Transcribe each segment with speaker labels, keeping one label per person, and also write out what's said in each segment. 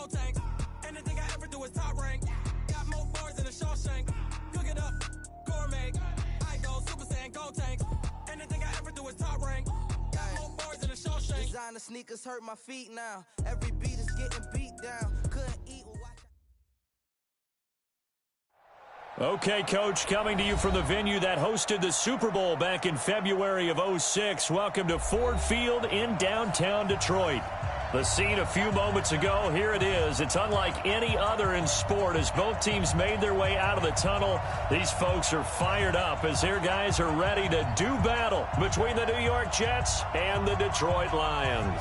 Speaker 1: gold tanks. Anything I ever do is top rank. Got more bars than a Shawshank. Cook it up, gourmet. I go Super Saiyan gold tanks. Anything I ever do is top rank. Got more bars than a Shawshank.
Speaker 2: Designer sneakers hurt my feet now. Every beat is getting beat down. Couldn't eat or watch.
Speaker 3: Okay, Coach, coming to you from the venue that hosted the Super Bowl back in February of '06. Welcome to Ford Field in downtown Detroit. The scene a few moments ago, here it is. It's unlike any other in sport as both teams made their way out of the tunnel. These folks are fired up as their guys are ready to do battle between the New York Jets and the Detroit Lions.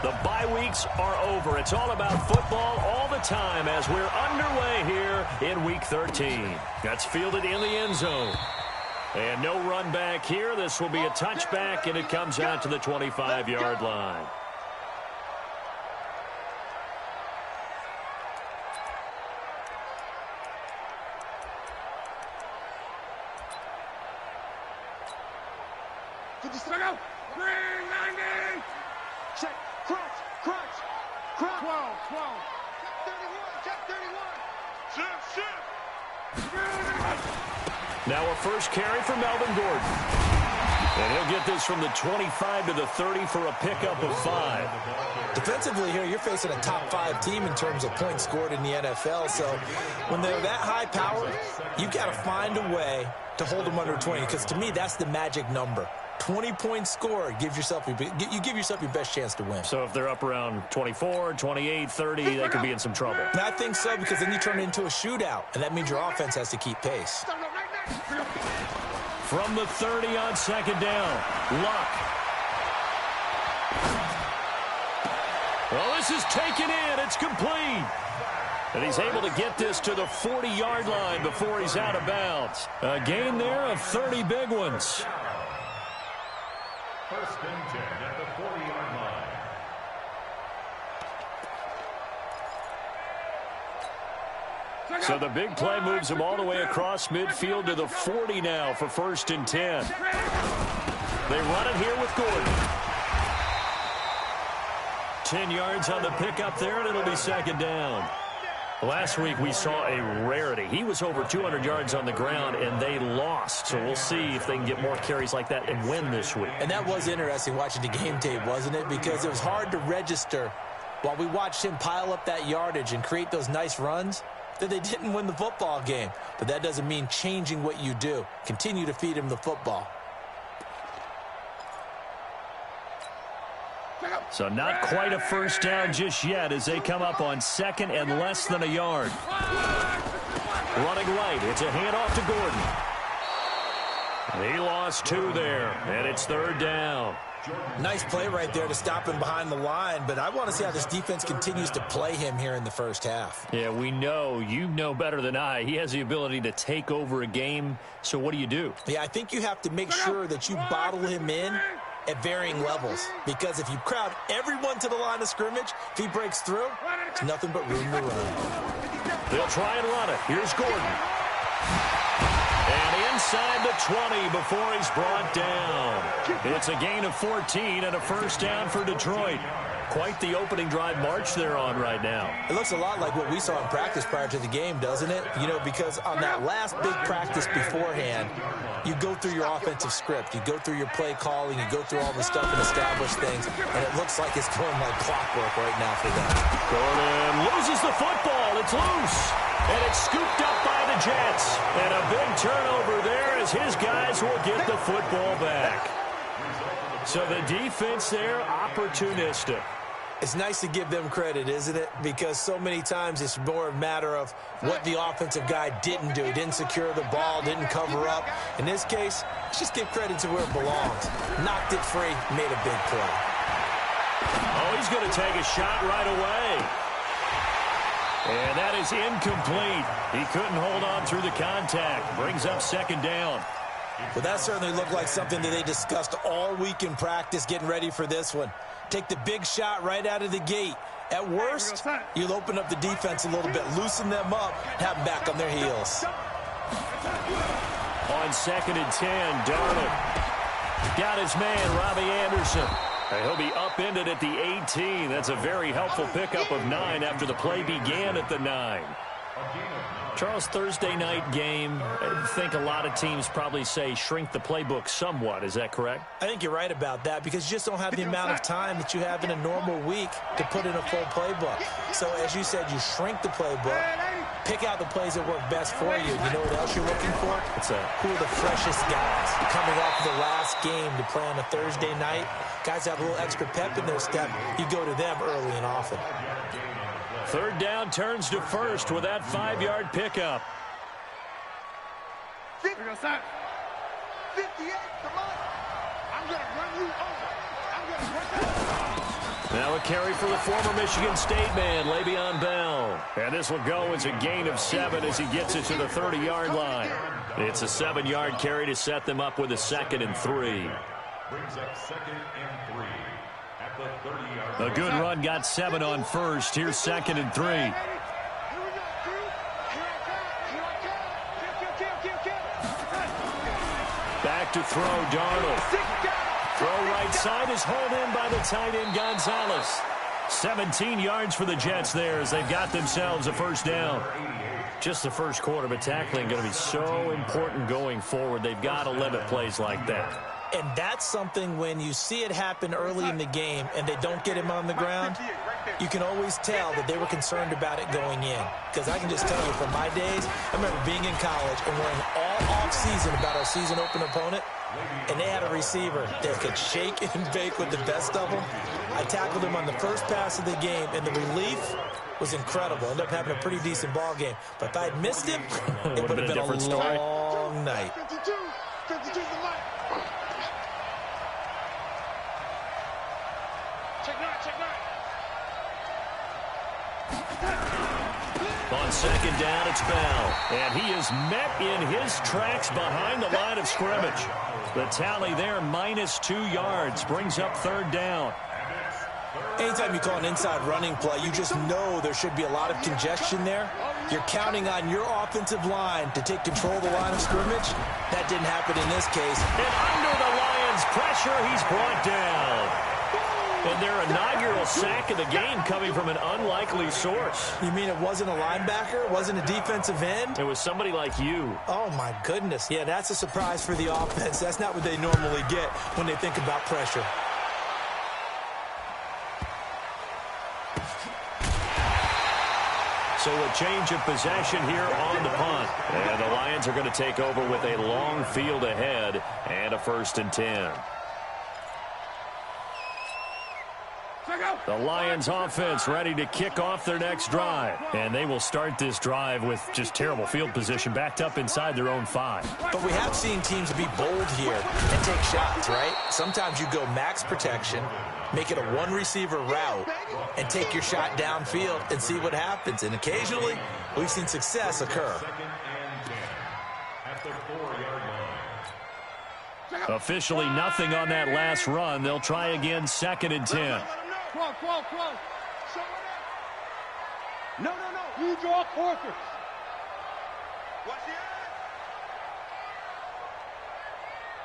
Speaker 3: The bye weeks are over. It's all about football all the time as we're underway here in Week 13. That's fielded in the end zone. And no run back here. This will be a touchback, and it comes out to the 25-yard line.
Speaker 4: Check. Crunch. 12. Check 31. Shift.
Speaker 3: Now a first carry for Melvin Gordon. And he'll get this from the 25 to the 30 for a pickup of 5.
Speaker 5: Defensively here, you're facing a top 5 team in terms of points scored in the NFL. So when they're that high powered, you've got to find a way to hold them under 20. Because to me, that's the magic number. 20 points scored, you give yourself your best chance to win.
Speaker 3: So if they're up around 24, 28, 30, they could be in some trouble.
Speaker 5: And I think so, because then you turn it into a shootout, and that means your offense has to keep pace.
Speaker 3: From the 30 on second down, Luck. Well, this is taken in. It's complete. And he's able to get this to the 40-yard line before he's out of bounds. A gain there of 30 big ones.
Speaker 6: First and 10 at the 40-yard line.
Speaker 3: So the big play moves him all the way across midfield to the 40 now for first and 10. They run it here with Gordon. 10 yards on the pickup there, and it'll be second down. Last week we saw a rarity. He was over 200 yards on the ground, and they lost. So we'll see if they can get more carries like that and win this week.
Speaker 5: And that was interesting watching the game tape, wasn't it? Because it was hard to register while we watched him pile up that yardage and create those nice runs that they didn't win the football game. But that doesn't mean changing what you do. Continue to feed him the football.
Speaker 3: So not quite a first down just yet as they come up on second and less than a yard. Running right, it's a handoff to Gordon. He lost 2 there, and it's third down.
Speaker 5: Nice play right there to stop him behind the line, but I want to see how this defense continues to play him here in the first half.
Speaker 3: Yeah, we know, you know better than I, he has the ability to take over a game, so what do?
Speaker 5: Yeah, I think you have to make sure that you bottle him in at varying levels, because if you crowd everyone to the line of scrimmage, if he breaks through, it's nothing but room to run.
Speaker 3: They'll try and run it. Here's Gordon. And inside the 20 before he's brought down. It's a gain of 14 and a first down for Detroit. Quite the opening drive march they're on right now.
Speaker 5: It looks a lot like what we saw in practice prior to the game, doesn't it? You know, because on that last big practice beforehand, you go through your offensive script. You go through your play calling. You go through all the stuff and establish things. And it looks like it's going like clockwork right now for them.
Speaker 3: Gordon loses the football. It's loose. And it's scooped up by the Jets. And a big turnover there as his guys will get the football back. So the defense there, opportunistic.
Speaker 5: It's nice to give them credit, isn't it? Because so many times it's more a matter of what the offensive guy didn't do. He didn't secure the ball, didn't cover up. In this case, let's just give credit to where it belongs. Knocked it free, made a big play.
Speaker 3: Oh, he's going to take a shot right away. And that is incomplete. He couldn't hold on through the contact. Brings up second down.
Speaker 5: Well, that certainly looked like something that they discussed all week in practice getting ready for this one. Take the big shot right out of the gate. At worst, you'll open up the defense a little bit, loosen them up, have them back on their heels.
Speaker 3: On 2nd and 10, Darnold got his man, Robbie Anderson. And he'll be upended at the 18. That's a very helpful pickup of 9 after the play began at the 9. Charles, Thursday night game, I think a lot of teams probably say shrink the playbook somewhat. Is that correct?
Speaker 5: I think you're right about that because you just don't have the amount of time that you have in a normal week to put in a full playbook. So as you said, you shrink the playbook, pick out the plays that work best for you. You know what else you're looking for?
Speaker 3: What's that?
Speaker 5: Who are the freshest guys coming off of the last game to play on a Thursday night? Guys have a little extra pep in their step. You go to them early and often.
Speaker 3: 3rd down turns to 1st with that 5-yard pickup.
Speaker 4: 58, come on. I'm going to run you over.
Speaker 3: Now a carry for the former Michigan State man, Le'Veon Bell. And this will go as a gain of 7 as he gets it to the 30-yard line. It's a 7-yard carry to set them up with a 2nd and 3.
Speaker 6: Brings up 2nd and 3 at the 30-yard line.
Speaker 3: A good run got 7 on 1st. Here's 2nd and 3. Back to throw, Darnold. Throw right side is hauled in by the tight end, Gonzalez. 17 yards for the Jets there as they've got themselves a 1st down. Just the first quarter, but tackling going to be so important going forward. They've got to limit plays like that.
Speaker 5: And that's something when you see it happen early in the game and they don't get him on the ground, you can always tell that they were concerned about it going in. Because I can just tell you from my days, I remember being in college and worrying all off-season about our season open opponent, and they had a receiver that could shake and bake with the best of them. I tackled him on the first pass of the game, and the relief was incredible. Ended up having a pretty decent ball game. But if I had missed him, it would have been a long night.
Speaker 4: 52's the light.
Speaker 3: On 2nd down, it's Bell. And he is met in his tracks behind the line of scrimmage. The tally there, -2 yards, brings up 3rd down.
Speaker 5: Anytime you call an inside running play, you just know there should be a lot of congestion there. You're counting on your offensive line to take control of the line of scrimmage. That didn't happen in this case.
Speaker 3: And under the Lions' pressure, he's brought down. And their inaugural sack of the game coming from an unlikely source.
Speaker 5: You mean it wasn't a linebacker? It wasn't a defensive end?
Speaker 3: It was somebody like you.
Speaker 5: Oh, my goodness. Yeah, that's a surprise for the offense. That's not what they normally get when they think about pressure.
Speaker 3: So a change of possession here on the punt. And the Lions are going to take over with a long field ahead and a 1st and 10. The Lions offense ready to kick off their next drive. And they will start this drive with just terrible field position backed up inside their own 5.
Speaker 5: But we have seen teams be bold here and take shots, right? Sometimes you go max protection, make it a one-receiver route, and take your shot downfield and see what happens. And occasionally, we've seen success occur.
Speaker 6: 2nd and 10 at the 4-yard line.
Speaker 3: Officially nothing on that last run. They'll try again 2nd and 10.
Speaker 4: 12. No. You draw quarters. Watch the edge.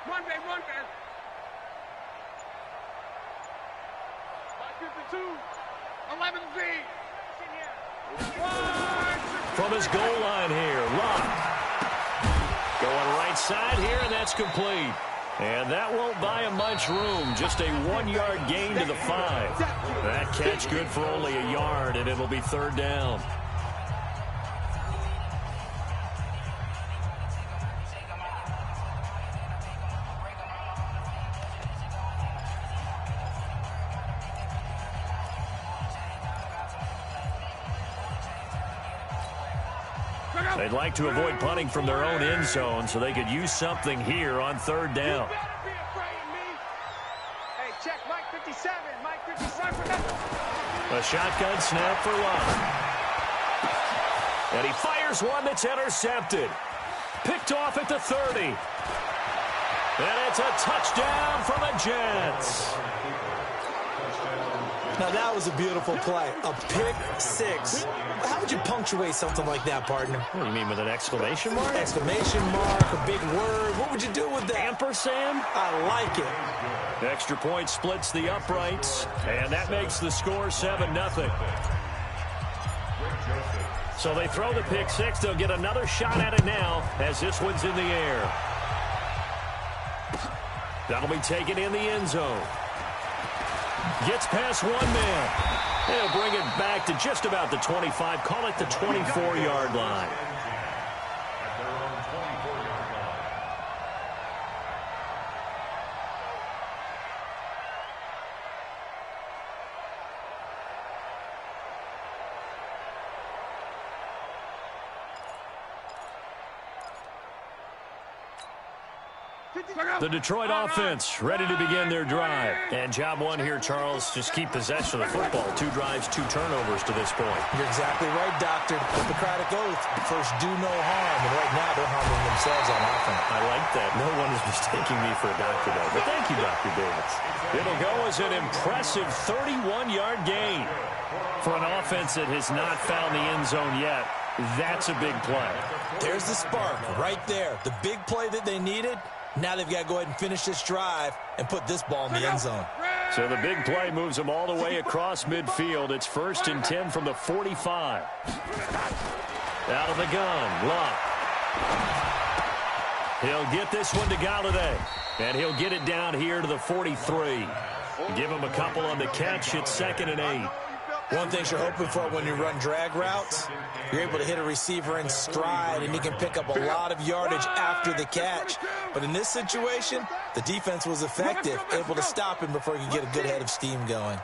Speaker 4: One man. 552. 11Z.
Speaker 3: From his goal line here, Luck. Going right side here, and that's complete. And that won't buy him much room. Just a 1-yard gain to the 5. That catch good for only a yard, and it'll be 3rd down. They'd like to avoid punting from their own end zone so they could use something here on 3rd down.
Speaker 4: Hey, check Mike 57. Mike 57.
Speaker 3: A shotgun snap for Love. And he fires one that's intercepted. Picked off at the 30. And it's a touchdown for the Jets.
Speaker 5: Now, that was a beautiful play. A pick six. How would you punctuate something like that, partner?
Speaker 3: What do you mean, with an exclamation mark?
Speaker 5: Exclamation mark, a big word. What would you do with that?
Speaker 3: Ampersand?
Speaker 5: I like it.
Speaker 3: Extra point splits the uprights, and that makes the score 7-0. So they throw the pick six. They'll get another shot at it now as this one's in the air. That'll be taken in the end zone. Gets past one man. They'll bring it back to just about the 25. Call it the 24-yard line. The Detroit offense ready to begin their drive. And job one here, Charles, just keep possession of the football. 2 drives, 2 turnovers to this point.
Speaker 5: You're exactly right, Doctor. Hippocratic oath. First, do no harm. And right now, they're harming themselves on offense.
Speaker 3: I like that. No one is mistaking me for a doctor, though. But thank you, Dr. Davis. It'll go as an impressive 31-yard gain. For an offense that has not found the end zone yet, that's a big play.
Speaker 5: There's the spark right there. The big play that they needed. Now they've got to go ahead and finish this drive and put this ball in the end zone.
Speaker 3: So the big play moves them all the way across midfield. It's 1st and 10 from the 45. Out of the gun, Luck. He'll get this one to Galladay. And he'll get it down here to the 43. Give him a couple on the catch. It's 2nd and 8.
Speaker 5: One thing you're hoping for when you run drag routes, you're able to hit a receiver in stride, and he can pick up a lot of yardage after the catch. But in this situation, the defense was effective, able to stop him before he could get a good head of steam going.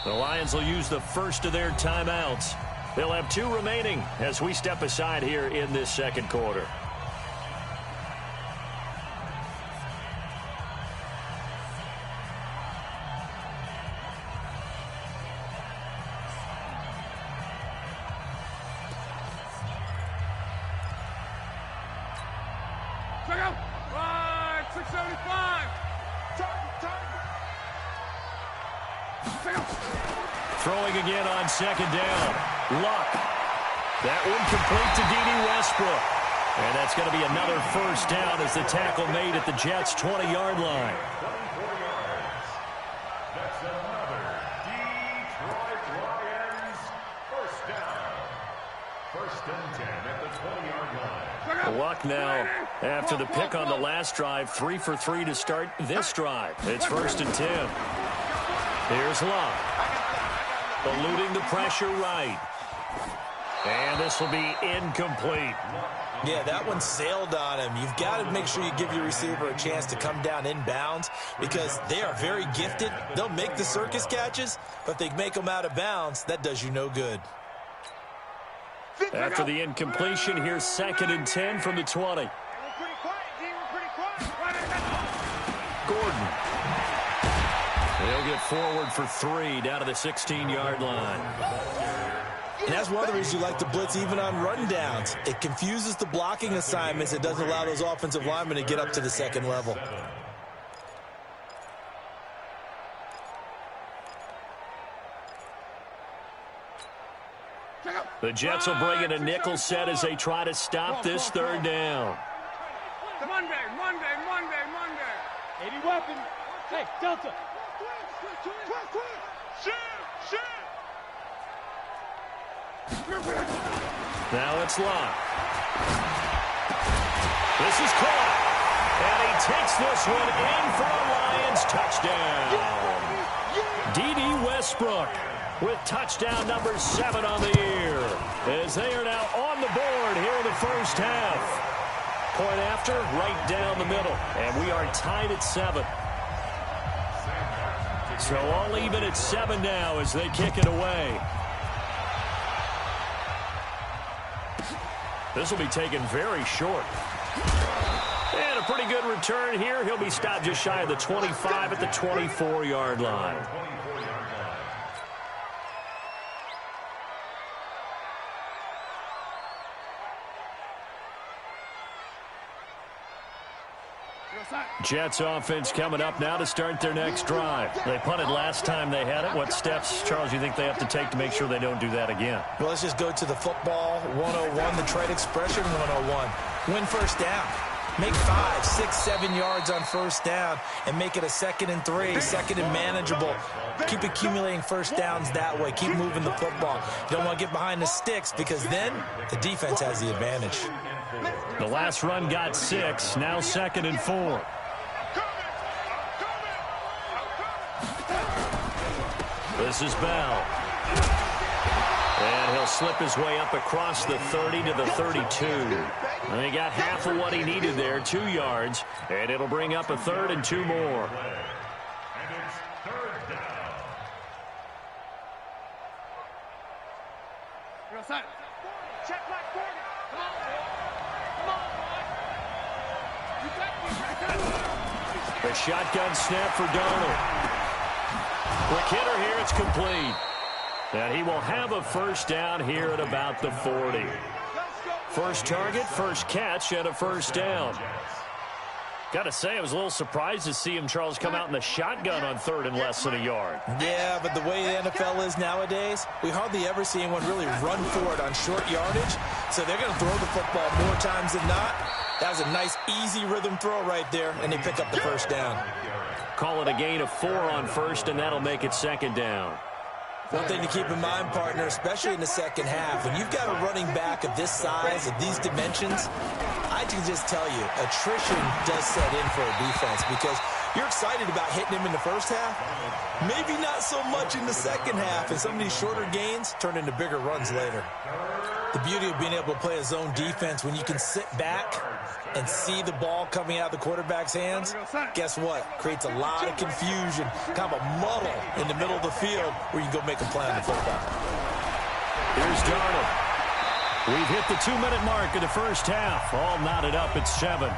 Speaker 3: The Lions will use the first of their timeouts. They'll have 2 remaining as we step aside here in this second quarter.
Speaker 4: Check out. 675.
Speaker 3: Throwing again on 2nd down. Luck. That one complete to D.D. Westbrook. And that's going to be another first down as the tackle made at the Jets' 20-yard line.
Speaker 6: That's another Detroit Lions first down. 1st and 10 at the 20-yard line.
Speaker 3: Luck now, after the pick on the last drive, 3 for 3 to start this drive. It's 1st and 10. Here's Luck. Eluding the pressure right. And this will be incomplete.
Speaker 5: Yeah, that one sailed on him. You've got to make sure you give your receiver a chance to come down inbounds because they are very gifted. They'll make the circus catches, but if they make them out of bounds, that does you no good.
Speaker 3: After the incompletion, here's 2nd and 10 from the 20. Gordon. They'll get forward for 3 down to the 16-yard line.
Speaker 5: And that's one of the reasons you like to blitz even on rundowns. It confuses the blocking assignments. It doesn't allow those offensive linemen to get up to the second level.
Speaker 3: The Jets will bring in a nickel set as they try to stop this 3rd down.
Speaker 4: Monday. 80 weapons. Hey, Delta. Shoot.
Speaker 3: Now it's Luck. This is caught. And he takes this one in for a Lions touchdown. D.D. Westbrook with touchdown number 7 on the year. As they are now on the board here in the first half. Point after, right down the middle. And we are tied at 7. So all even at 7 now as they kick it away. This will be taken very short. And a pretty good return here. He'll be stopped just shy of the 25 at the 24-yard line. Jets offense coming up now to start their next drive. They punted last time they had it. What steps, Charles, you think they have to take to make sure they don't do that again?
Speaker 5: Well, let's just go to the football 101, the trade expression 101. Win first down. Make 5, 6, 7 yards on first down and make it a 2nd and 3, 2nd and manageable. Keep accumulating first downs that way. Keep moving the football. You don't want to get behind the sticks because then the defense has the advantage.
Speaker 3: The last run got 6, now 2nd and 4. This is Bell. And he'll slip his way up across the 30 to the 32. And he got half of what he needed there, 2 yards. And it'll bring up a 3rd and 2 more.
Speaker 6: And it's 3rd down.
Speaker 4: You're outside. Check back 40. Come on, boy. Come on, boy.
Speaker 3: The shotgun snap for Darnold. Quick hitter here, it's complete. And he will have a first down here at about the 40. First target, first catch, and a first down. Got to say, I was a little surprised to see him, Charles, come out in the shotgun on 3rd and less than a yard.
Speaker 5: Yeah, but the way the NFL is nowadays, we hardly ever see anyone really run for it on short yardage. So they're going to throw the football more times than not. That was a nice, easy rhythm throw right there, and they pick up the first down.
Speaker 3: Call it a gain of 4 on first, and that'll make it 2nd down.
Speaker 5: One thing to keep in mind, partner, especially in the second half, when you've got a running back of this size, of these dimensions, I can just tell you, attrition does set in for a defense because you're excited about hitting him in the first half, maybe not so much in the second half, and some of these shorter gains turn into bigger runs later. The beauty of being able to play a zone defense when you can sit back and see the ball coming out of the quarterback's hands, guess what? Creates a lot of confusion, kind of a muddle in the middle of the field where you can go make a play on the football.
Speaker 3: Here's Darnold. We've hit the 2-minute mark of the first half. All knotted up at 7.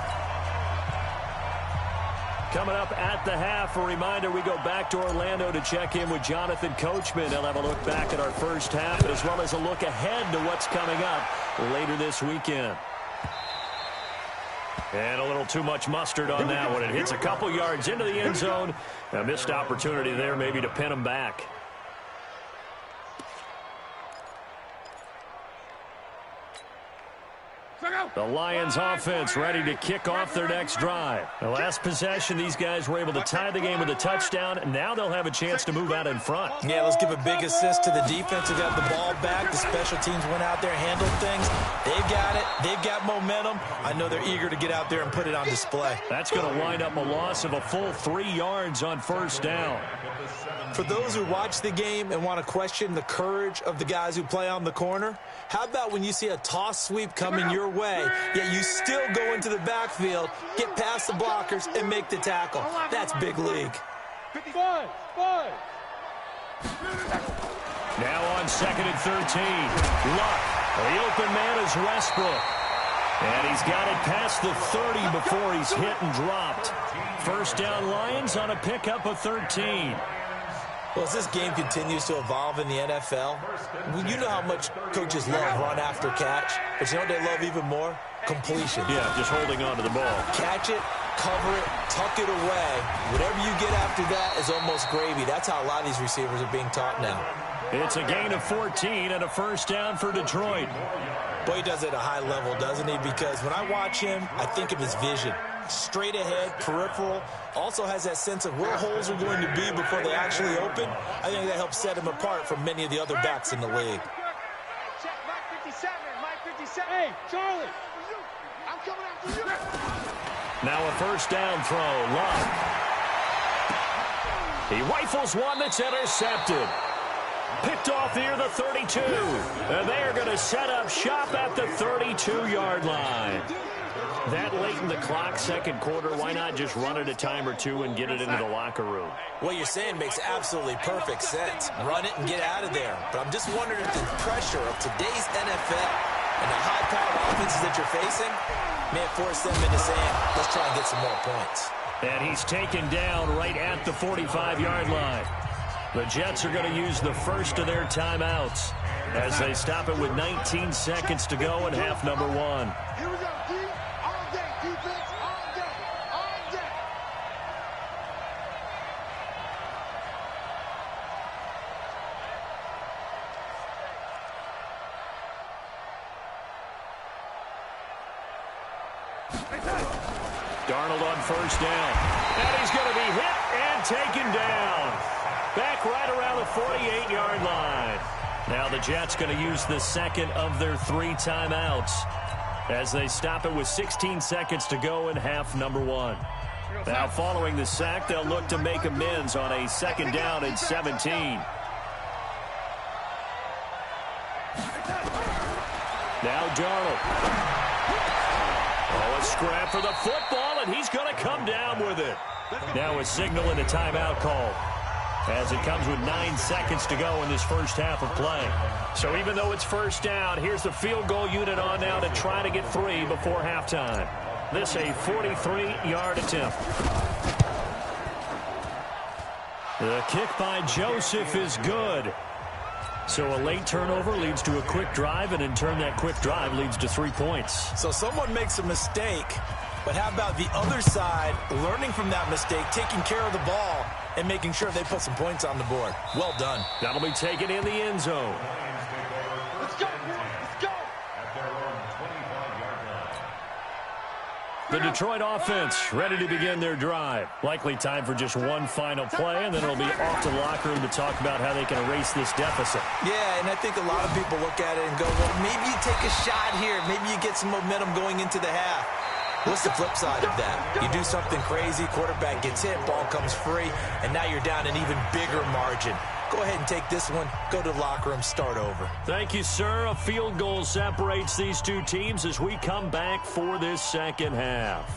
Speaker 3: Coming up at the half, a reminder, we go back to Orlando to check in with Jonathan Coachman. He'll have a look back at our first half as well as a look ahead to what's coming up later this weekend. And a little too much mustard on that one. It hits a couple yards into the end zone. A missed opportunity there maybe to pin him back. The Lions offense ready to kick off their next drive. The last possession, these guys were able to tie the game with a touchdown, and now they'll have a chance to move out in front.
Speaker 5: Yeah, let's give a big assist to the defense who got the ball back. The special teams went out there, handled things. They've got it. They've got momentum. I know they're eager to get out there and put it on display.
Speaker 3: That's going to wind up a loss of a full 3 yards on first down.
Speaker 5: For those who watch the game and want to question the courage of the guys who play on the corner, how about when you see a toss sweep coming your way, yet you still go into the backfield, get past the blockers, and make the tackle? That's big league.
Speaker 3: Now on 2nd and 13. Luck. The open man is Westbrook. And he's got it past the 30 before he's hit and dropped. First down Lions on a pickup of 13.
Speaker 5: Well, as this game continues to evolve in the NFL, you know how much coaches love run after catch, but you know what they love even more? Completion.
Speaker 3: Yeah, just holding on to the ball.
Speaker 5: Catch it, cover it, tuck it away. Whatever you get after that is almost gravy. That's how a lot of these receivers are being taught now.
Speaker 3: It's a gain of 14 and a first down for Detroit.
Speaker 5: Boy, he does it at a high level, doesn't he? Because when I watch him, I think of his vision. Straight ahead, peripheral, also has that sense of where holes are going to be before they actually open. I think that helps set him apart from many of the other backs in the league.
Speaker 4: Check Mike 57, Mike 57. Hey, Charlie, I'm coming after you.
Speaker 3: Now a first down throw. Luck. He rifles one that's intercepted. Picked off near the 32. And they are going to set up shop at the 32-yard line. That late in the clock, second quarter, why not just run it a time or two and get it into the locker room?
Speaker 5: What you're saying makes absolutely perfect sense. Run it and get out of there. But I'm just wondering if the pressure of today's NFL and the high-powered offenses that you're facing may force them into saying, let's try and get some more points.
Speaker 3: And he's taken down right at the 45-yard line. The Jets are going to use the first of their timeouts as they stop it with 19 seconds to go in half number 1.
Speaker 4: Here we go, D. All day, defense, all day, all day.
Speaker 3: Darnold on first down. And he's going to be hit and taken down. Back right around the 48-yard line. Now the Jets going to use the second of their 3 timeouts as they stop it with 16 seconds to go in half number 1. Now following the sack, they'll look to make amends on a second down and 17. Now Darnold. Oh, a scrap for the football, and he's going to come down with it. Now a signal and a timeout call, as it comes with 9 seconds to go in this first half of play. So even though it's first down, here's the field goal unit on now to try to get 3 before halftime. This a 43-yard attempt. The kick by Joseph is good. So a late turnover leads to a quick drive, and in turn that quick drive leads to 3 points.
Speaker 5: So someone makes a mistake, but how about the other side learning from that mistake, taking care of the ball, and making sure they put some points on the board? Well done.
Speaker 3: That'll be taken in the end zone.
Speaker 4: Let's go, let's go.
Speaker 3: The Detroit offense ready to begin their drive. Likely time for just one final play, and then it'll be off to the locker room to talk about how they can erase this deficit.
Speaker 5: Yeah, and I think a lot of people look at it and go, well, maybe you take a shot here. Maybe you get some momentum going into the half. What's the flip side of that? You do something crazy, quarterback gets hit, ball comes free, and now you're down an even bigger margin. Go ahead and take this one, go to the locker room, start over.
Speaker 3: Thank you, sir. A field goal separates these two teams as we come back for this second half.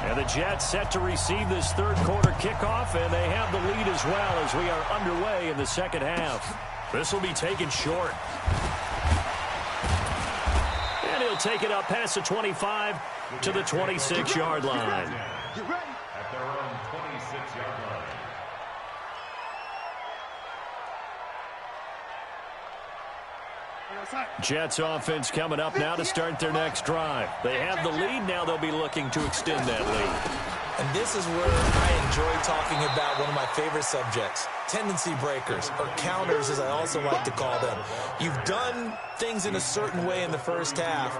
Speaker 3: And the Jets set to receive this third quarter kickoff, and they have the lead as well as we are underway in the second half. This will be taken short. And he'll take it up past the 25 to the 26-yard line.
Speaker 4: Get ready.
Speaker 6: At their own 26-yard line.
Speaker 3: Jets offense coming up now to start their next drive. They have the lead. Now they'll be looking to extend that lead.
Speaker 5: And this is where I enjoy talking about one of my favorite subjects, tendency breakers, or counters as I also like to call them. You've done things in a certain way in the first half,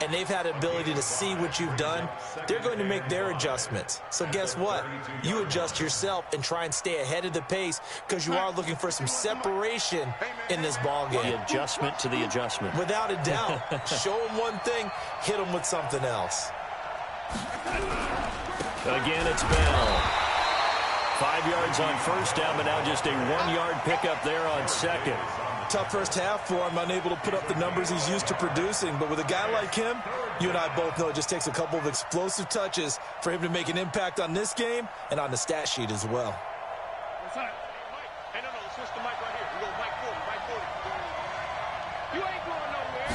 Speaker 5: and they've had the ability to see what you've done. They're going to make their adjustments. So guess what? You adjust yourself and try and stay ahead of the pace because you are looking for some separation in this ballgame.
Speaker 3: The adjustment to the adjustment.
Speaker 5: Without a doubt. Show them one thing, hit them with something else.
Speaker 3: Again, it's Bell. 5 yards on first down, but now just a 1-yard pickup there on second.
Speaker 5: Tough first half for him, unable to put up the numbers he's used to producing. But with a guy like him, you and I both know it just takes a couple of explosive touches for him to make an impact on this game and on the stat sheet as well.
Speaker 4: Hey, no, switch the mic right here. We go mic 40, mic 40. You ain't going nowhere.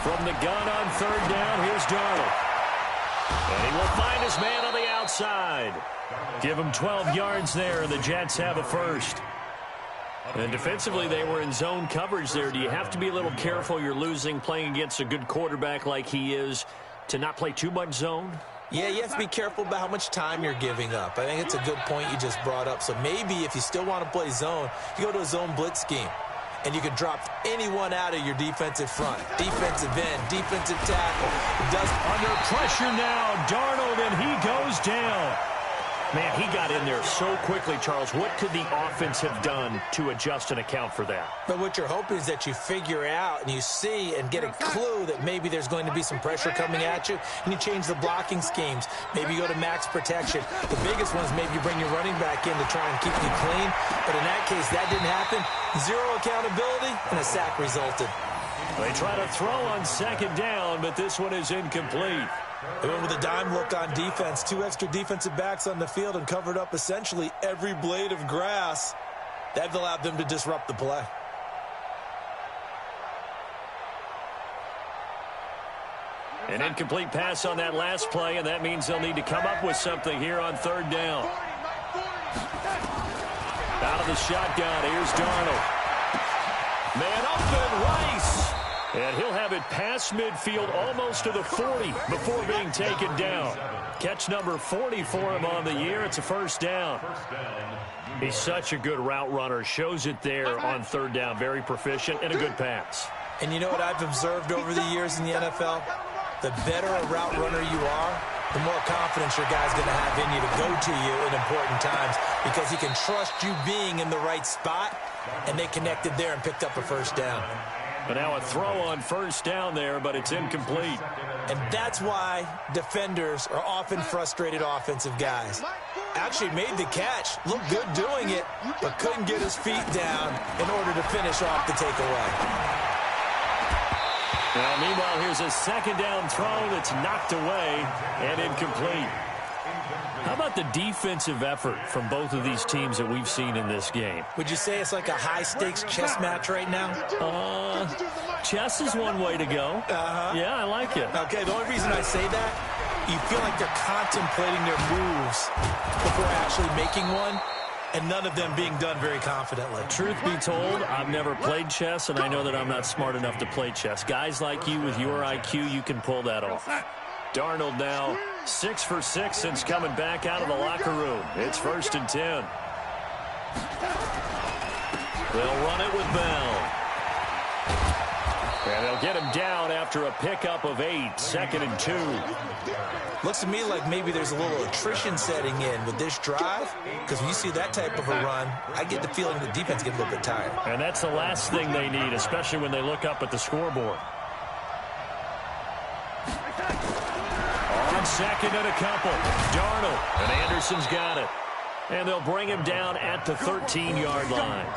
Speaker 3: From the gun on third down, here's Darnold. And he will find his man on the outside. Give him 12 yards there, and the Jets have a first. And defensively, they were in zone coverage there. Do you have to be a little careful? You're losing playing against a good quarterback like he is to not play too much zone?
Speaker 5: Yeah, you have to be careful about how much time you're giving up. I think it's a good point you just brought up. So maybe if you still want to play zone, you go to a zone blitz scheme. And you can drop anyone out of your defensive front. Defensive end, defensive tackle. Does
Speaker 3: under pressure now, Darnold, and he goes down. Man, he got in there so quickly, Charles. What could the offense have done to adjust and account for that?
Speaker 5: But what you're hoping is that you figure out and you see and get a clue that maybe there's going to be some pressure coming at you, and you change the blocking schemes. Maybe you go to max protection. The biggest one is maybe you bring your running back in to try and keep you clean. But in that case, that didn't happen. Zero accountability, and a sack resulted.
Speaker 3: They try to throw on second down, but this one is incomplete.
Speaker 5: They went with a dime look on defense. 2 extra defensive backs on the field and covered up essentially every blade of grass. That allowed them to disrupt the play.
Speaker 3: An incomplete pass on that last play, and that means they'll need to come up with something here on third down. Out of the shotgun, here's Darnold. Man up and Rice. And he'll have it past midfield almost to the 40 before being taken down. Catch number 40 for him on the year. It's a first down. He's such a good route runner. Shows it there on third down. Very proficient and a good pass.
Speaker 5: And you know what I've observed over the years in the NFL? The better a route runner you are, the more confidence your guy's going to have in you to go to you in important times because he can trust you being in the right spot, and they connected there and picked up a first down.
Speaker 3: But now a throw on first down there, but it's incomplete.
Speaker 5: And that's why defenders are often frustrated offensive guys. Actually made the catch, looked good doing it, but couldn't get his feet down in order to finish off the takeaway.
Speaker 3: Now, meanwhile, here's a second down throw that's knocked away and incomplete. How about the defensive effort from both of these teams that we've seen in this game?
Speaker 5: Would you say it's like a high-stakes chess match right now?
Speaker 3: Chess is one way to go. Yeah, I like it.
Speaker 5: Okay, the only reason I say that, you feel like they're contemplating their moves before actually making one, and none of them being done very confidently.
Speaker 3: Truth be told, I've never played chess, and I know that I'm not smart enough to play chess. Guys like you with your IQ, you can pull that off. Darnold now 6 for 6 since coming back out of the locker room. It's 1st and 10. They'll run it with Bell. And they'll get him down after a pickup of 8, 2nd and 2.
Speaker 5: Looks to me like maybe there's a little attrition setting in with this drive, because when you see that type of a run, I get the feeling the defense gets a little bit tired.
Speaker 3: And that's the last thing they need, especially when they look up at the scoreboard. On 2nd and a couple, Darnold, and Anderson's got it. And they'll bring him down at the 13-yard line.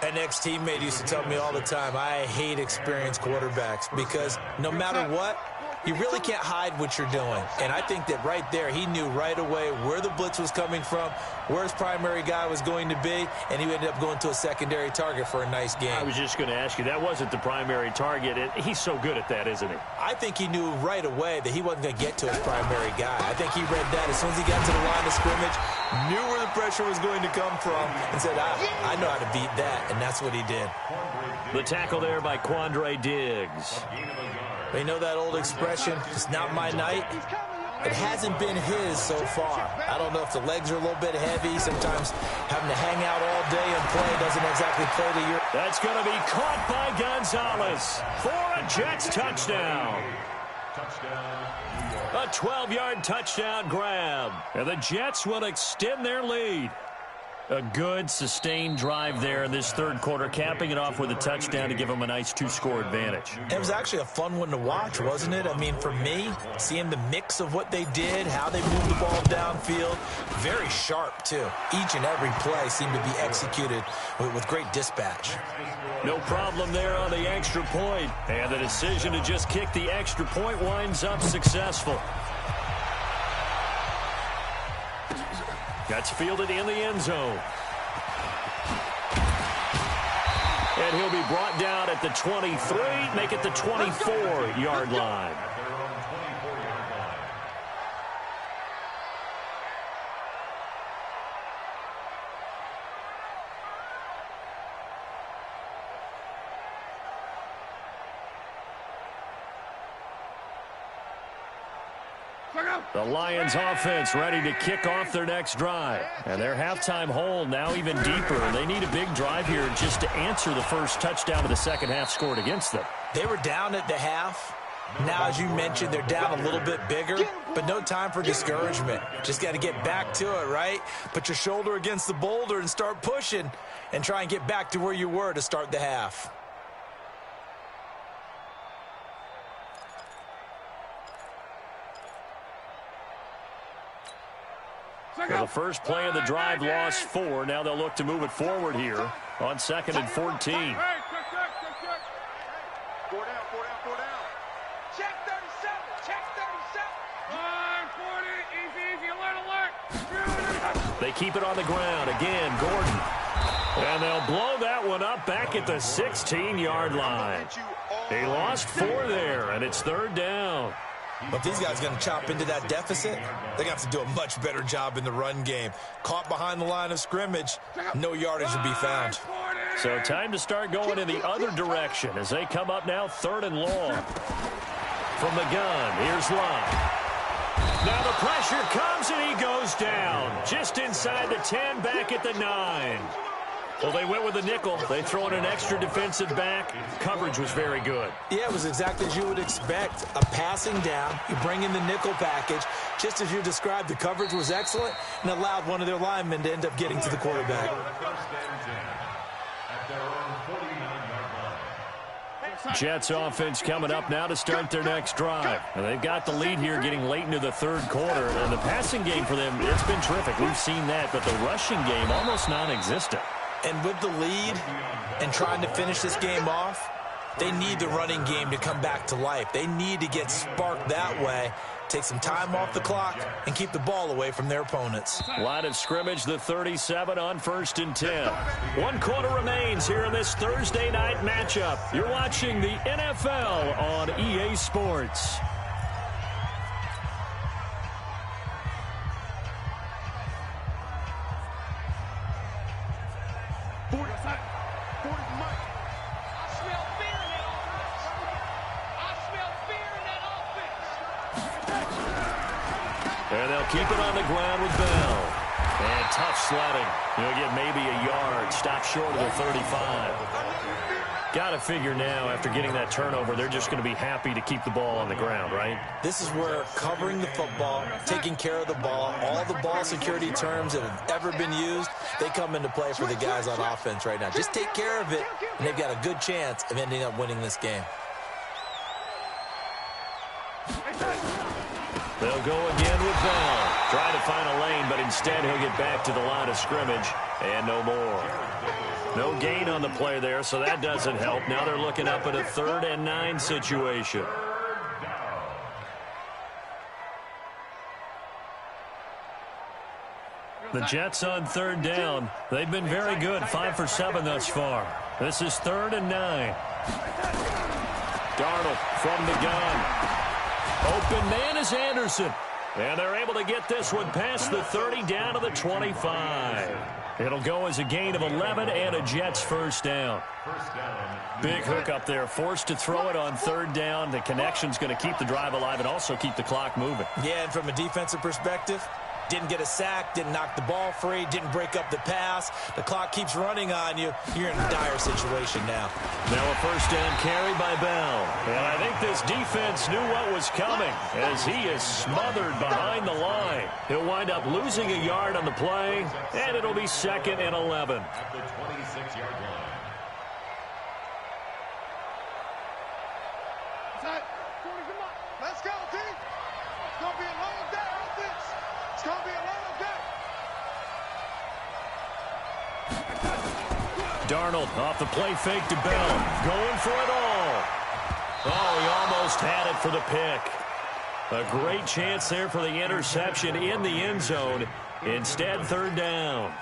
Speaker 5: An ex-teammate used to tell me all the time, I hate experienced quarterbacks because no matter what, you really can't hide what you're doing. And I think that right there, he knew right away where the blitz was coming from, where his primary guy was going to be, and he ended up going to a secondary target for a nice game.
Speaker 3: I was just going to ask you, that wasn't the primary target. He's so good at that, isn't he?
Speaker 5: I think he knew right away that he wasn't going to get to his primary guy. I think he read that as soon as he got to the line of scrimmage, knew where the pressure was going to come from, and said, I know how to beat that, and that's what he did.
Speaker 3: The tackle there by Quandre Diggs.
Speaker 5: You know that old expression, it's not my night? It hasn't been his so far. I don't know if the legs are a little bit heavy. Sometimes having to hang out all day and play doesn't exactly play to your...
Speaker 3: That's going to be caught by Gonzalez for a Jets touchdown. A 12-yard touchdown grab. And the Jets will extend their lead. A good, sustained drive there in this third quarter, capping it off with a touchdown to give them a nice 2-score advantage.
Speaker 5: It was actually a fun one to watch, wasn't it? I mean, for me, seeing the mix of what they did, how they moved the ball downfield, very sharp, too. Each and every play seemed to be executed with great dispatch.
Speaker 3: No problem there on the extra point. And the decision to just kick the extra point winds up successful. That's fielded in the end zone. And he'll be brought down at the 23, make it the 24-yard line. The Lions offense ready to kick off their next drive. And their halftime hole now even deeper. They need a big drive here just to answer the first touchdown of the second half scored against them.
Speaker 5: They were down at the half. Now, as you mentioned, they're down a little bit bigger, but no time for discouragement. Just got to get back to it, right? Put your shoulder against the boulder and start pushing and try and get back to where you were to start the half.
Speaker 3: Well, the first play of the drive lost 4. Now they'll look to move it forward here on 2nd and 14.
Speaker 4: Four down. Check 37. Check 37. Easy, alert.
Speaker 3: They keep it on the ground. Again, Gordon. And they'll blow that one up back at the 16-yard line. They lost 4 there, and it's 3rd down.
Speaker 5: But if these guys are going to chop into that deficit, they're going to have to do a much better job in the run game. Caught behind the line of scrimmage, no yardage to be found.
Speaker 3: So time to start going in the other direction as they come up now 3rd and long. From the gun, here's Love. Now the pressure comes and he goes down. Just inside the 10, back at the 9. Well, they went with the nickel. They throw in an extra defensive back. Coverage was very good.
Speaker 5: Yeah, it was exactly as you would expect. A passing down. You bring in the nickel package. Just as you described, the coverage was excellent and allowed one of their linemen to end up getting to the quarterback.
Speaker 3: Jets offense coming up now to start their next drive. Now, they've got the lead here getting late into the 3rd quarter. And the passing game for them, it's been terrific. We've seen that, but the rushing game almost non-existent.
Speaker 5: And with the lead and trying to finish this game off, they need the running game to come back to life. They need to get sparked that way, take some time off the clock, and keep the ball away from their opponents.
Speaker 3: Line of scrimmage, the 37 on 1st and 10. 1 quarter remains here in this Thursday night matchup. You're watching the NFL on EA Sports. And they'll keep it on the ground with Bell. And tough sledding. He'll get maybe a yard. Stop short of the 35. Got to figure now, after getting that turnover, they're just going to be happy to keep the ball on the ground, right?
Speaker 5: This is where covering the football, taking care of the ball, all the ball security terms that have ever been used, they come into play for the guys on offense right now. Just take care of it, and they've got a good chance of ending up winning this game.
Speaker 3: They'll go again with Bell. Trying to find a lane, but instead he'll get back to the line of scrimmage and no more. No gain on the play there, so that doesn't help. Now they're looking up at a 3rd and 9 situation. The Jets on 3rd down. They've been very good, 5 for 7 thus far. This is 3rd and 9. Darnold from the gun. Open man is Anderson. And they're able to get this one past the 30 down to the 25. It'll go as a gain of 11 and a Jets 1st down. Big hook up there. Forced to throw it on 3rd down. The connection's going to keep the drive alive and also keep the clock moving.
Speaker 5: Yeah, and from a defensive perspective, didn't get a sack, didn't knock the ball free, didn't break up the pass. The clock keeps running on you. You're in a dire situation now.
Speaker 3: Now a 1st down carry by Bell. And I think this defense knew what was coming as he is smothered behind the line. He'll wind up losing a yard on the play, and it'll be 2nd and 11.
Speaker 6: At the 26-yard line.
Speaker 4: Let's go, team. It's going to be a long day on this. It's going to be a long day.
Speaker 3: Darnold off the play fake to Bell. Going for it all. Oh, he almost had it for the pick. A great chance there for the interception in the end zone. Instead, 3rd down.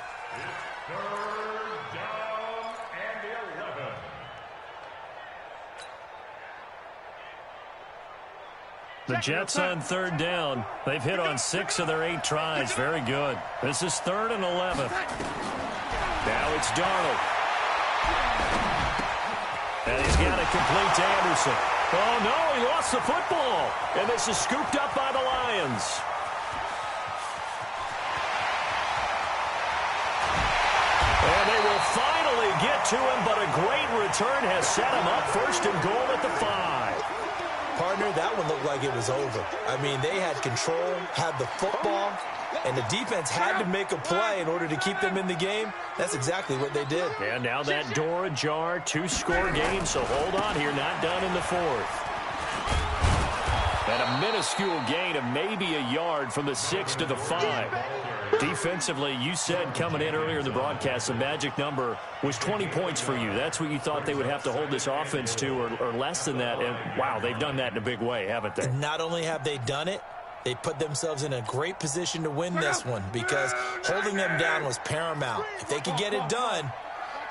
Speaker 3: The Jets on 3rd down. They've hit on 6 of their 8 tries. Very good. This is 3rd and 11. Now it's Darnold. And he's got it complete to Anderson. Oh, no, he lost the football. And this is scooped up by the Lions. And they will finally get to him, but a great return has set him up 1st and goal at the 5.
Speaker 5: Partner, that one looked like it was over. I mean, they had control, had the football, and the defense had to make a play in order to keep them in the game. That's exactly what they did.
Speaker 3: And now that door ajar, 2-score game, so hold on here, not done in the 4th. And a minuscule gain of maybe a yard from the 6 to the 5. Defensively, you said coming in earlier in the broadcast, the magic number was 20 points for you. That's what you thought they would have to hold this offense to, or less than that. And, wow, they've done that in a big way, haven't they?
Speaker 5: Not only have they done it, they put themselves in a great position to win this one because holding them down was paramount. If they could get it done,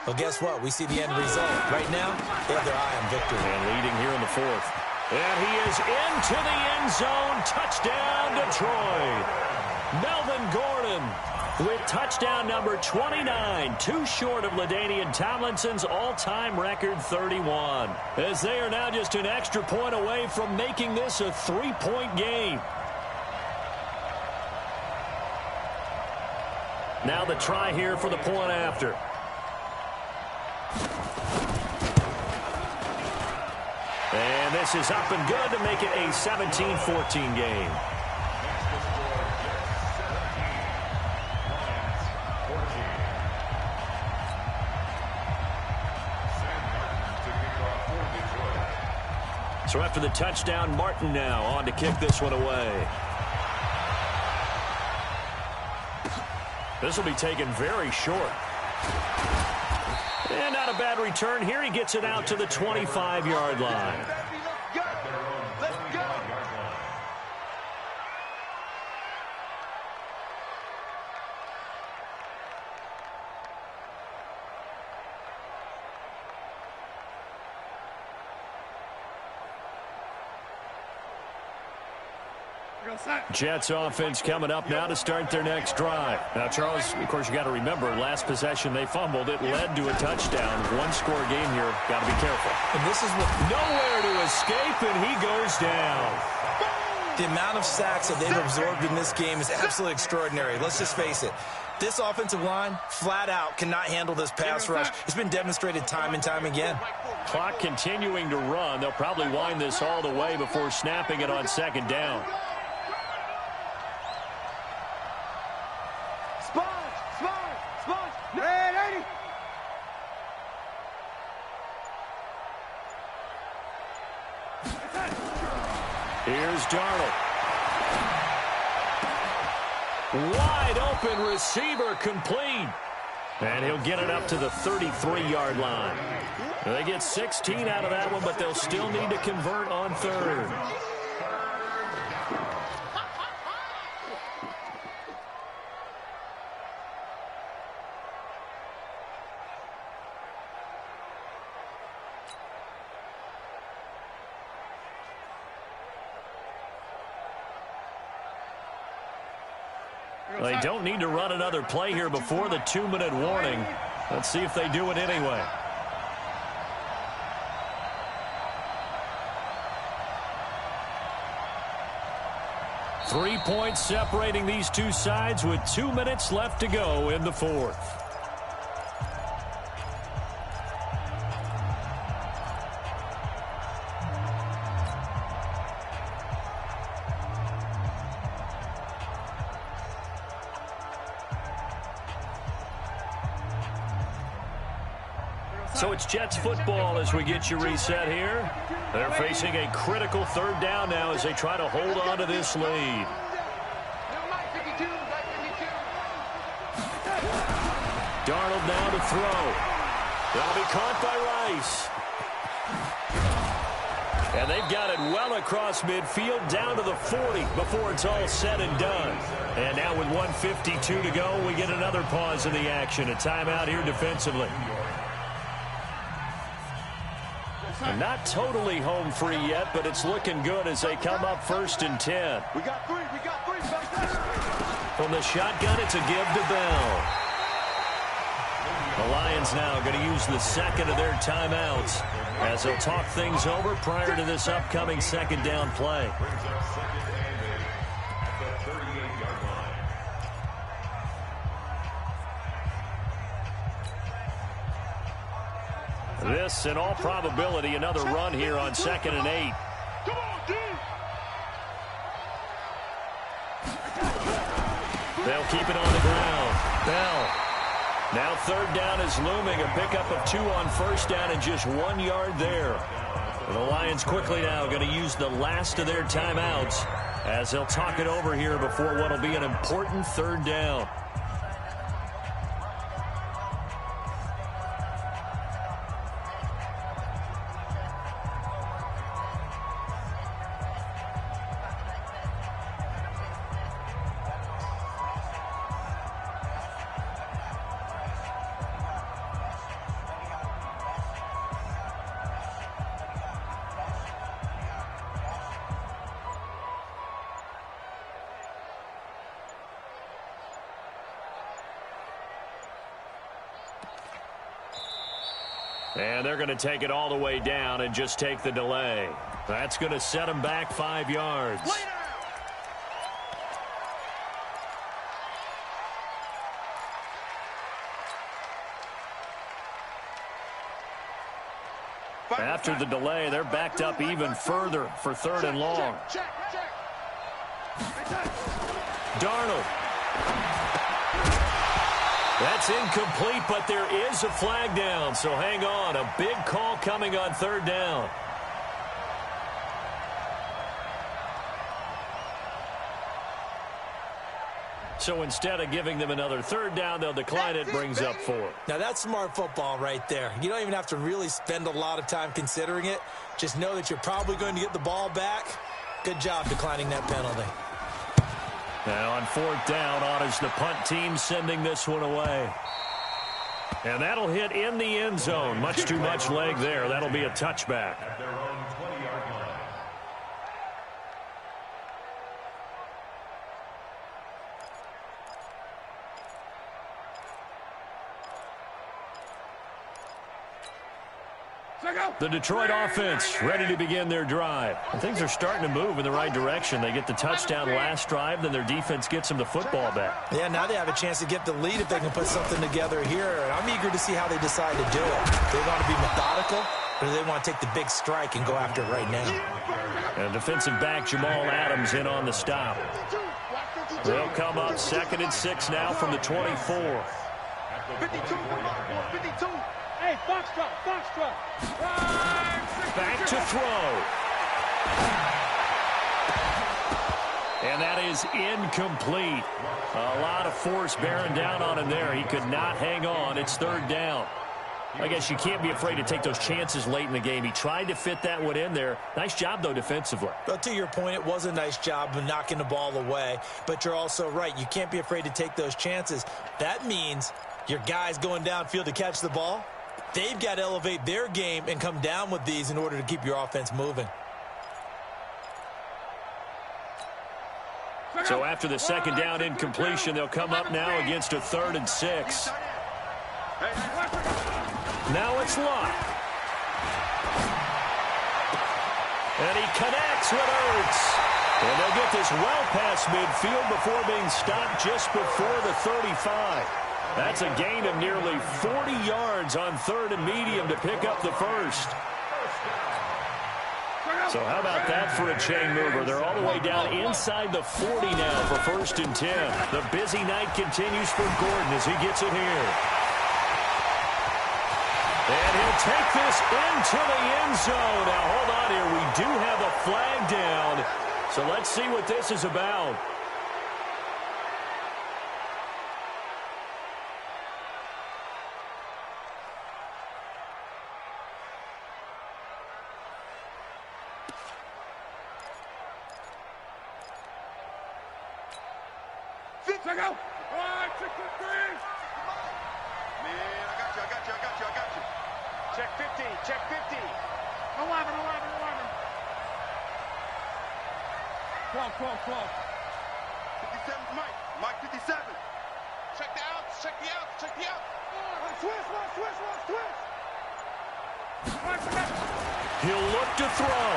Speaker 5: well, guess what? We see the end result. Right now, they have their eye on victory.
Speaker 3: And leading here in the 4th. And he is into the end zone. Touchdown, Detroit. Melvin Gordon with touchdown number 29, too short of LaDainian Tomlinson's all-time record 31. As they are now just an extra point away from making this a 3-point game. Now the try here for the point after. And this is up and good to make it a 17-14 game. So after the touchdown, Martin now on to kick this one away. This will be taken very short. And not a bad return here. He gets it out to the 25-yard line. Jets offense coming up now to start their next drive. Now, Charles, of course, you got to remember, last possession they fumbled. It led to a touchdown. One-score game here. Got to be careful.
Speaker 5: And this is what...
Speaker 3: Nowhere to escape, and he goes down.
Speaker 5: The amount of sacks that they've absorbed in this game is absolutely extraordinary. Let's just face it. This offensive line, flat out, cannot handle this pass rush. It's been demonstrated time and time again.
Speaker 3: Clock continuing to run. They'll probably wind this all the way before snapping it on second down. Here's Darnold. Wide open receiver complete. And he'll get it up to the 33-yard line. They get 16 out of that one, but they'll still need to convert on third. They don't need to run another play here before the 2-minute warning. Let's see if they do it anyway. Three points separating these two sides with 2 minutes left to go in the fourth. So it's Jets football as we get you reset here. They're facing a critical third down now as they try to hold on to this lead. Darnold now to throw. That'll be caught by Rice. And they've got it well across midfield down to the 40 before it's all said and done. And now with 1:52 to go, we get another pause in the action. A timeout here defensively. And not totally home free yet, but it's looking good as they come up 1st and 10.
Speaker 4: We got three.
Speaker 3: From the shotgun, it's a give to Bell. The Lions now going to use the second of their timeouts as they'll talk things over prior to this upcoming second down play. This, in all probability, another run here on 2nd and 8.
Speaker 4: Come on, dude.
Speaker 3: They'll keep it on the ground. Bell. Now third down is looming. A pickup of 2 on 1st down and just 1 yard there. And the Lions quickly now going to use the last of their timeouts as they'll talk it over here before what will be an important third down. And they're going to take it all the way down and just take the delay. That's going to set them back 5 yards. After the delay, they're backed up even further for 3rd and long. Darnold. That's incomplete, but there is a flag down, so hang on. A big call coming on 3rd down. So instead of giving them another 3rd down, they'll decline it, brings up 4.
Speaker 5: Now, that's smart football right there. You don't even have to really spend a lot of time considering it. Just know that you're probably going to get the ball back. Good job declining that penalty.
Speaker 3: Now on 4th down, on is the punt team sending this one away. And that'll hit in the end zone. Much too much leg there. That'll be a touchback.
Speaker 6: At their own 20-yard line.
Speaker 3: The Detroit offense ready to begin their drive. And things are starting to move in the right direction. They get the touchdown last drive, then their defense gets them the football back.
Speaker 5: Yeah, now they have a chance to get the lead if they can put something together here. And I'm eager to see how they decide to do it. They want to be methodical, or do they want to take the big strike and go after it right now?
Speaker 3: And defensive back Jamal Adams in on the stop. They'll come up 2nd and 6 now from the 24.
Speaker 4: 52. Hey, Foxtrot.
Speaker 3: Back to throw. And that is incomplete. A lot of force bearing down on him there. He could not hang on. It's 3rd down. I guess you can't be afraid to take those chances late in the game. He tried to fit that one in there. Nice job, though, defensively.
Speaker 5: But to your point, it was a nice job of knocking the ball away. But you're also right. You can't be afraid to take those chances. That means your guys going downfield to catch the ball, they've got to elevate their game and come down with these in order to keep your offense moving.
Speaker 3: So after the 2nd down incompletion, they'll come up now against a 3rd and 6. Now it's Luck. And he connects with Ertz. And they'll get this well past midfield before being stopped just before the 35. That's a gain of nearly 40 yards on 3rd and medium to pick up the 1st. So how about that for a chain mover? They're all the way down inside the 40 now for 1st and 10. The busy night continues for Gordon as he gets it here. And he'll take this into the end zone. Now hold on here. We do have a flag down. So let's see what this is about.
Speaker 4: Check out. All right, 6 for 3. Man, I got you. Check 50. 11. 12. 57, Mike 57. Check the outs. Twist.
Speaker 3: He'll look to throw.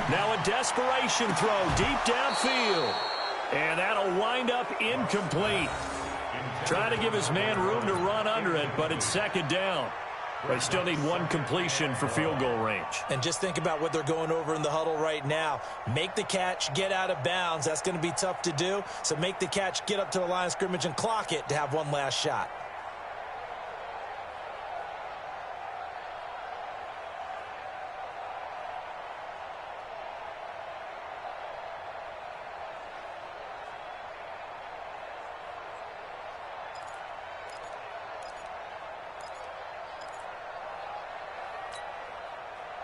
Speaker 3: Now a desperation throw deep downfield. And that'll wind up incomplete. Trying to give his man room to run under it, but it's 2nd down. They still need one completion for field goal range.
Speaker 5: And just think about what they're going over in the huddle right now. Make the catch, get out of bounds. That's going to be tough to do. So make the catch, get up to the line of scrimmage, and clock it to have one last shot.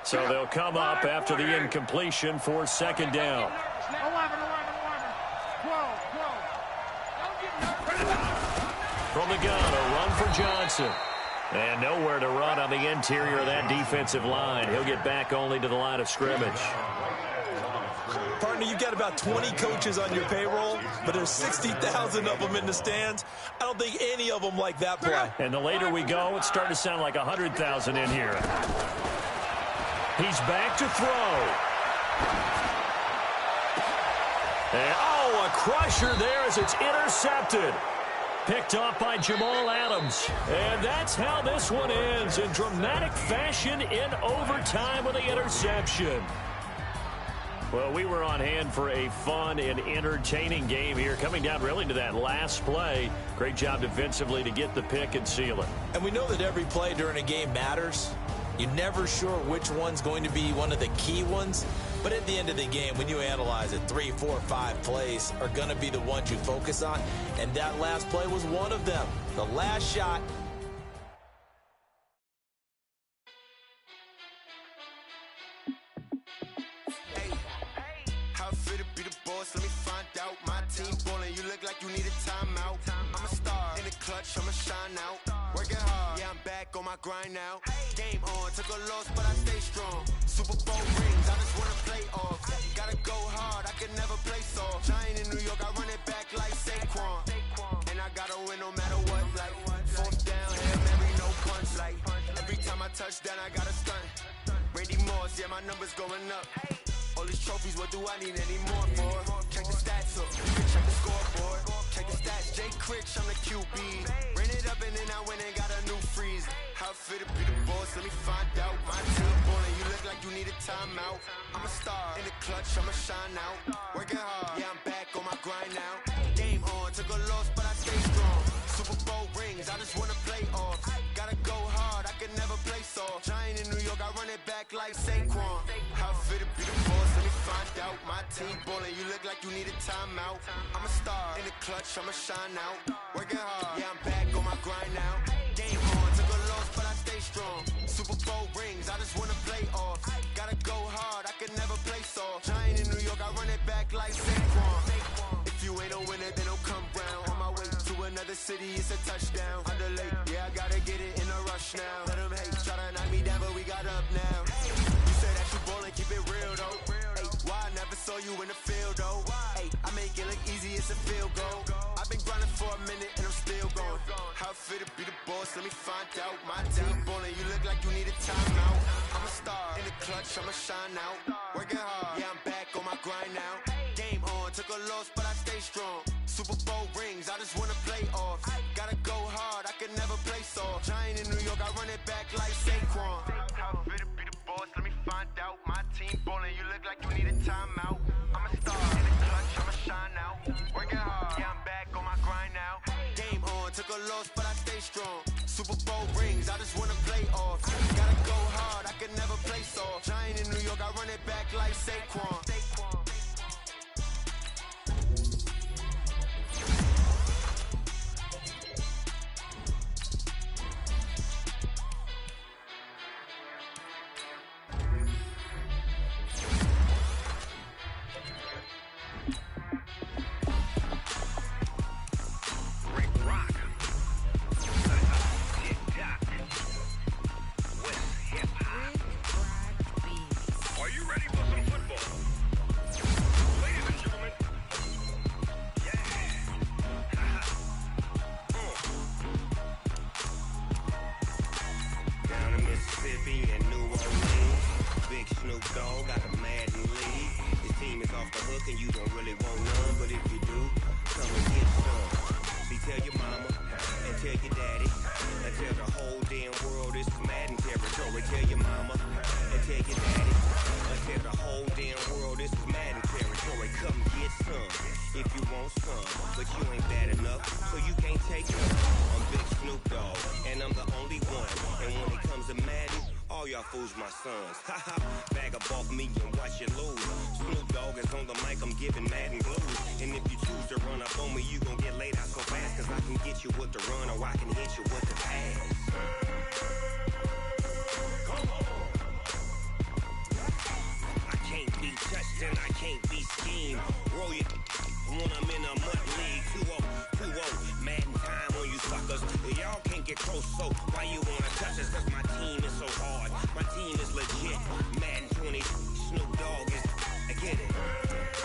Speaker 3: So they'll come up after the incompletion for 2nd down.
Speaker 4: 11.
Speaker 3: From the gun, a run for Johnson. And nowhere to run on the interior of that defensive line. He'll get back only to the line of scrimmage.
Speaker 5: Partner, you've got about 20 coaches on your payroll, but there's 60,000 of them in the stands. I don't think any of them like that play.
Speaker 3: And the later we go, it's starting to sound like 100,000 in here. He's back to throw. And, oh, a crusher there as it's intercepted. Picked off by Jamal Adams. And that's how this one ends, in dramatic fashion in overtime with the interception. Well, we were on hand for a fun and entertaining game here, coming down really to that last play. Great job defensively to get the pick and seal it.
Speaker 5: And we know that every play during a game matters. You're never sure which one's going to be one of the key ones. But at the end of the game, when you analyze it, 3, 4, 5 plays are going to be the ones you focus on. And that last play was one of them. The last shot.
Speaker 7: How fit to be the boss? Let me find out. My team ballin', you look like you need a timeout. I'm a star in the clutch, I'ma shine out. Working hard, yeah, I'm back on my grind now. Game on, took a loss, but I stay strong. Super Bowl rings, I just wanna play off. Gotta go hard, I can never play soft. Giant in New York, I run it back like Saquon. And I gotta win no matter what, like fourth down, Hail Mary, no punch. Like every time I touch down, I gotta stunt. Randy Moss, yeah, my numbers going up. All these trophies, what do I need any more for? Check the stats up, you can check the scoreboard. Check the stats, Jay Critch, I'm the QB. Ran it up and then I went and got a new freeze. How fit to be the boss, let me find out. My team ballin', you look like you need a timeout. I'm a star in the clutch, I'ma shine out. Working hard, yeah, I'm back on my grind now. Game on, took a loss, but I stay strong. Super Bowl rings, I just wanna play off. Gotta go hard, I can never play soft. Giant in New York, I run it back like Saquon. How fit to be the boss, let me find out. My team ballin', you look like you need a timeout. I'm a star in the clutch, I'ma shine out. Working hard, yeah, I'm back on my grind now. Game on, took a loss, but I stay strong. Super Bowl rings, I just wanna play off. Gotta go hard, I can never play soft. Giant in New York, I run it back like Saquon. If you ain't a winner, then don't come round. On my way to another city, it's a touchdown. Underlay, yeah, I gotta get it in a rush now. Let them hate, try to knock me down, but we got up now. You say that you ballin', keep it real though. Ay, why I never saw you in the field though? Ay, I make it look easy, it's a field goal. I've been grinding for a minute and I'm still going. How fit to be the boss, let me find out. My team ballin', you look like you need a timeout. I'm a star in the clutch, I'ma shine out. Working hard, yeah, I'm back on my grind now. Game on, took a loss, but I stay strong. Super Bowl rings, I just wanna play off. Gotta go hard, I can never play soft. Giant in New York, I run it back like Saquon. How fit to be the boss, let me find out. My team ballin', you look like you need a timeout. I'm a star in the clutch, I'ma shine out. Working hard, yeah, I'm back on my grind now. Game on, took a loss, but I stay strong. Super Bowl rings, I just wanna play off. Gotta go hard, I can never play soft. Giant in New York, I run it back like Saquon.
Speaker 8: My sons, haha, bag up off me and watch you lose. Snoop Dogg is on the mic, I'm giving Madden blues. And if you choose to run up on me, you gon' get laid out so fast. Cause I can get you with the run or I can hit you with the pass. I can't be touched and I can't be schemed. Roll you when I'm in a mud league. 2-0, Madden time on you suckers. Y'all can't get close, so why you wanna touch us? Cause my team is so hard. My team is legit. Madden 20, Snoop Dogg is, I get it.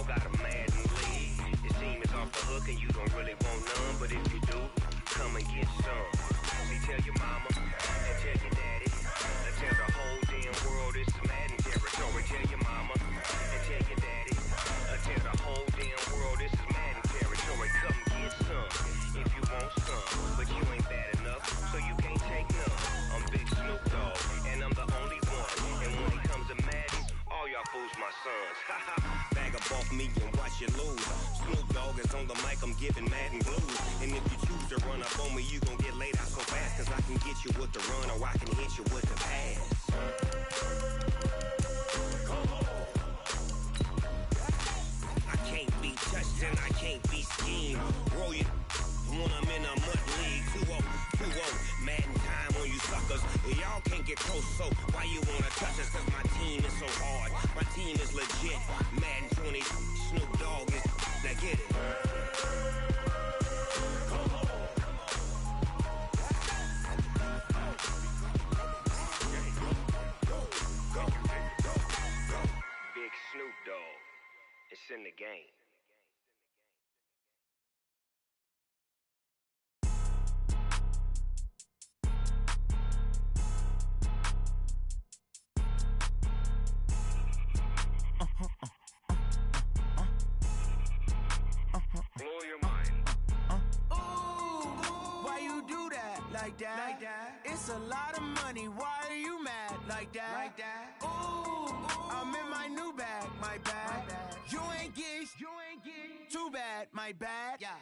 Speaker 8: got a Madden league. Your team is off the hook and you don't really want none, but if you do, come and get some. See, tell your mama and tell your daddy, and tell the whole damn world it's Madden territory. Tell your mama and tell your daddy, and tell the whole damn world this is Madden territory. Come get some if you want some, but you ain't bad enough, so you can't take none. I'm Big Snoop Dogg, and I'm the only one. And when it comes to Madden, all y'all fools my sons. Bag up off me and watch you lose. Snoop Dogg is on the mic, I'm giving Madden blues. And if you choose to run up on me, you gon' get laid out so fast. Cause I can get you with the run or I can hit you with the pass. I can't be touched and I can't be schemed. Roll you when I'm in a mud league. 2-0, 2-0, Madden time on you suckers. Y'all can't get close, so why you wanna touch us? Cause my team is so hard, my team is legit. Madden 20, Snoop Dogg is, now get it. Big Snoop Dogg, it's in the game. Blow your mind.
Speaker 2: Why you do that? Like that? Like that? It's a lot of money. Why are you mad? Like that? Like that? Ooh, I'm in my new bag. My bad. You ain't get. Too bad. My bad. Yeah.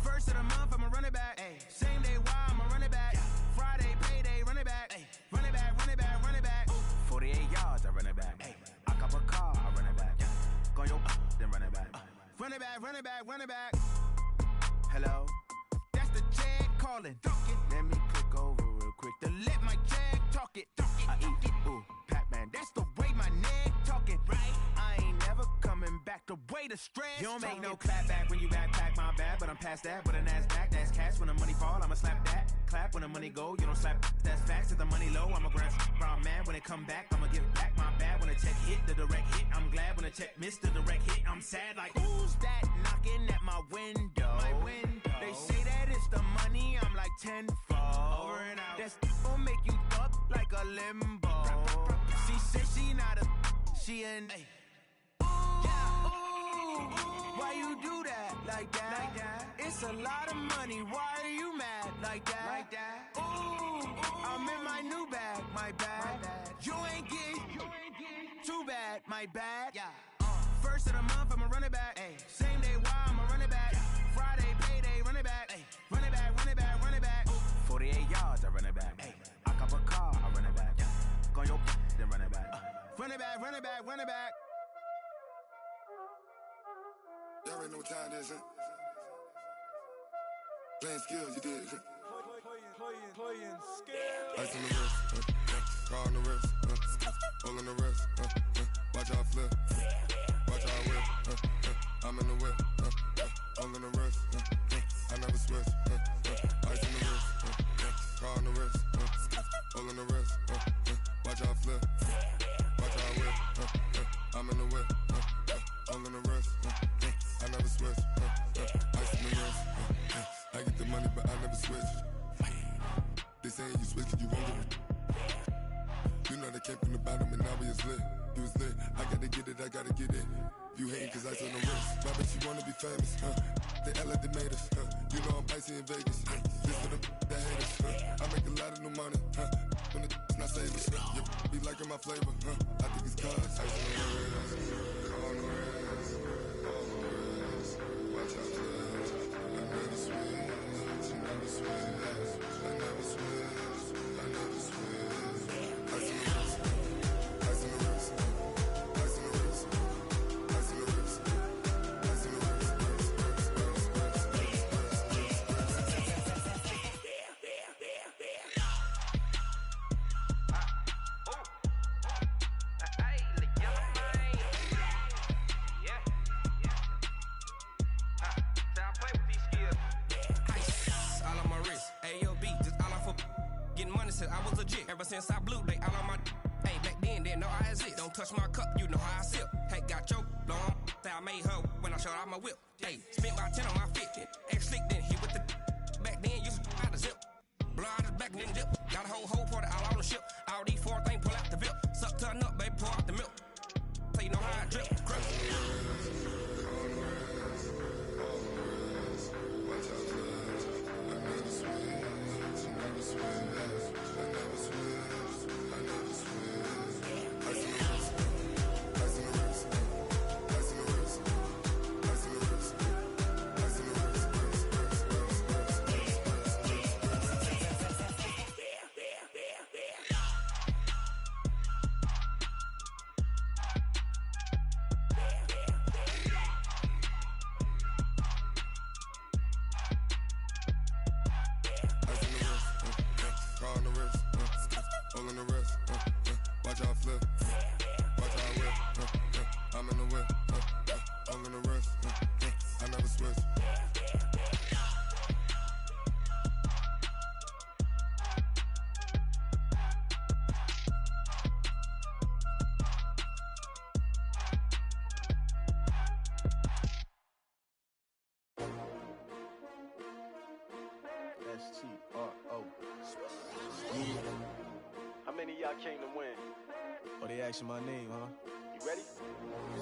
Speaker 2: First of the month, I'ma run it back. Ay. Same day, why I'ma run it back. Yeah. Friday, payday, run it back. Ay. Run it back, run it back, run it back. Ooh. 48 yards, I run it back. Ay. I cop a car, I run it back. Yeah. Go your then run it back. Run it back, run it back, run it back. Hello? That's the jag calling. Let me click over real quick to let my jag talk it. I eat it, ooh, Pac-Man. That's the way my neck talking. Right? I ain't never coming back the way the stress. You don't make no clap back when you backpack, my bad, but I'm past that. But a NASDAQ, that's cash. When the money fall, I'ma slap that. Clap when the money go, you don't slap. That's facts. If the money low, I'ma grab brown man. When it come back, I'ma give back my bad. When the check hit, the direct hit, I'm glad. When the check missed the direct hit, I'm sad. Like, who's that knocking at my window? My window. They say that it's the money, I'm like tenfold. Over and out. That's gon' make you up like a limbo. She said she not a, she an. Why you do that? Like that? Like that? It's a lot of money. Why are you mad? Like that? Like that? Ooh, I'm in my new bag. My bad. You ain't get. Too bad. My bad. Yeah. First of the month, I'ma run it back. Ay. Same day, why I'ma run it back. Yeah. Friday, payday, run it back. Ay. Run it back, run it back, run it back. Ooh. 48 yards, I run it back. Ay. I cop a car, I run it back. Yeah. Go your then run it back. Run it back, run it back, run it back.
Speaker 9: Y'all already know what time it is, huh? Playing skills, you did. Playing skills. Ice on the wrist, car on the wrist, hole in the wrist, watch out flip, watch out whip, I'm in the whip, hole in the wrist, I never switch, ice on the wrist, car on the wrist, hole in the wrist, watch out flip, watch out whip, I'm in the whip, hole in the wrist, I never switch, ice on the wrist, I get the money but I never switch. They saying you switch, you won't get it. You know they came from the bottom and now we is lit. You was lit, I gotta get it, I gotta get it. You hating cause I on the wrist. My bitch, you wanna be famous, They act like they made us, You know I'm icy in Vegas, This for the that hate us, I make a lot of new money, When it's not savings, You be liking my flavor, I think it's cause ice on the wrist, on the wrist, on the wrist. Watch out, please. I never switch, I never switch. I never switch, I never switch. Ice in the wrist, ice in the wrist, ice in the wrist, ice in the wrist, ice in the wrist,
Speaker 10: I was legit. Ever since I blew, they all on my. Hey, back then, didn't know I exist. Don't touch my cup, you know how I sip. Hey, got your long how I made her when I showed off my whip. Hey, spent about 10 on my 50. Ex slick then hit with the back then used to out the zip. Blow out his back then dip. Got a whole party all on the ship. All these four things pull out the VIP. Suck turn up, baby, pour out the milk. So you know how I drip. Grip.
Speaker 2: S-T-R-O. Yeah.
Speaker 11: How many of y'all came to win?
Speaker 2: Oh, they asking my name, huh?
Speaker 11: You ready?